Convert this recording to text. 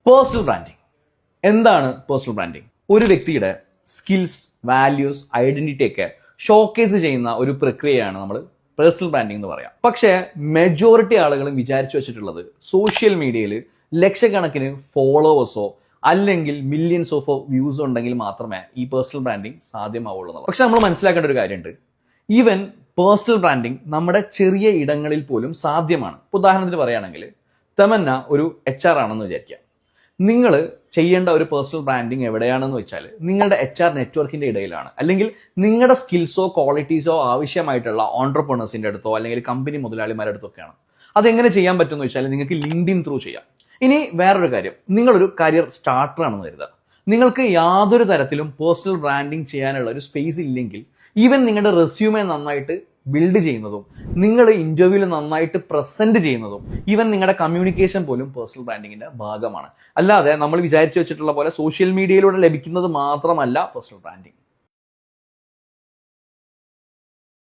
Personal branding എന്താണ്? Personal branding ഒരു വ്യക്തിയുടെ സ്കിൽസ്, വാല്യൂസ്, ഐഡന്റിറ്റി ഒക്കെ ഷോക്കേസ് ചെയ്യുന്ന ഒരു പ്രക്രിയയാണ് നമ്മൾ പേഴ്സണൽ ബ്രാൻഡിങ് എന്ന് പറയാം. പക്ഷേ മെജോറിറ്റി ആളുകളും വിചാരിച്ചു വെച്ചിട്ടുള്ളത് സോഷ്യൽ മീഡിയയിൽ ലക്ഷക്കണക്കിന് ഫോളോവേഴ്സോ അല്ലെങ്കിൽ മില്യൺസ് ഓഫ് വ്യൂസ് ഉണ്ടെങ്കിൽ മാത്രമേ ഈ പേഴ്സണൽ ബ്രാൻഡിങ് സാധ്യമാവുള്ളൂ. പക്ഷെ നമ്മൾ മനസ്സിലാക്കേണ്ട ഒരു കാര്യമുണ്ട്, ഈവൻ പേഴ്സണൽ ബ്രാൻഡിങ് നമ്മുടെ ചെറിയ ഇടങ്ങളിൽ പോലും സാധ്യമാണ്. ഉദാഹരണത്തിന് പറയുകയാണെങ്കിൽ തമന്ന ഒരു HR ആണെന്ന് വിചാരിക്കാം. നിങ്ങൾ ചെയ്യേണ്ട ഒരു പേഴ്സണൽ ബ്രാൻഡിങ് എവിടെയാണെന്ന് വെച്ചാൽ നിങ്ങളുടെ HR നെറ്റ്വർക്കിന്റെ ഇടയിലാണ്, അല്ലെങ്കിൽ നിങ്ങളുടെ സ്കിൽസോ ക്വാളിറ്റീസോ ആവശ്യമായിട്ടുള്ള ഓൺട്രപ്രണേഴ്സിന്റെ അടുത്തോ അല്ലെങ്കിൽ കമ്പനി മുതലാളിമാരുടെ അടുത്തൊക്കെയാണ്. അതെങ്ങനെ ചെയ്യാൻ പറ്റുമെന്ന് വെച്ചാൽ നിങ്ങൾക്ക് ലിങ്ക്ഡിൻ ത്രൂ ചെയ്യാം. ഇനി വേറൊരു കാര്യം, നിങ്ങളൊരു കരിയർ സ്റ്റാർട്ടർ ആണെന്ന് കരുതുക. നിങ്ങൾക്ക് യാതൊരു തരത്തിലും പേഴ്സണൽ ബ്രാൻഡിങ് ചെയ്യാനുള്ള ഒരു സ്പേസ് ഇല്ലെങ്കിൽ ഈവൻ നിങ്ങളുടെ റെസ്യൂമെ നന്നായിട്ട് ബിൽഡ് ചെയ്യുന്നതും നിങ്ങൾ ഇന്റർവ്യൂവിൽ നന്നായിട്ട് പ്രസന്റ് ചെയ്യുന്നതും ഈവൻ നിങ്ങളുടെ കമ്മ്യൂണിക്കേഷൻ പോലും പേഴ്സണൽ ബ്രാൻഡിങ്ങിന്റെ ഭാഗമാണ്. അല്ലാതെ നമ്മൾ വിചാരിച്ചു വെച്ചിട്ടുള്ള പോലെ സോഷ്യൽ മീഡിയയിലൂടെ ലഭിക്കുന്നത് മാത്രമല്ല പേഴ്സണൽ ബ്രാൻഡിങ്.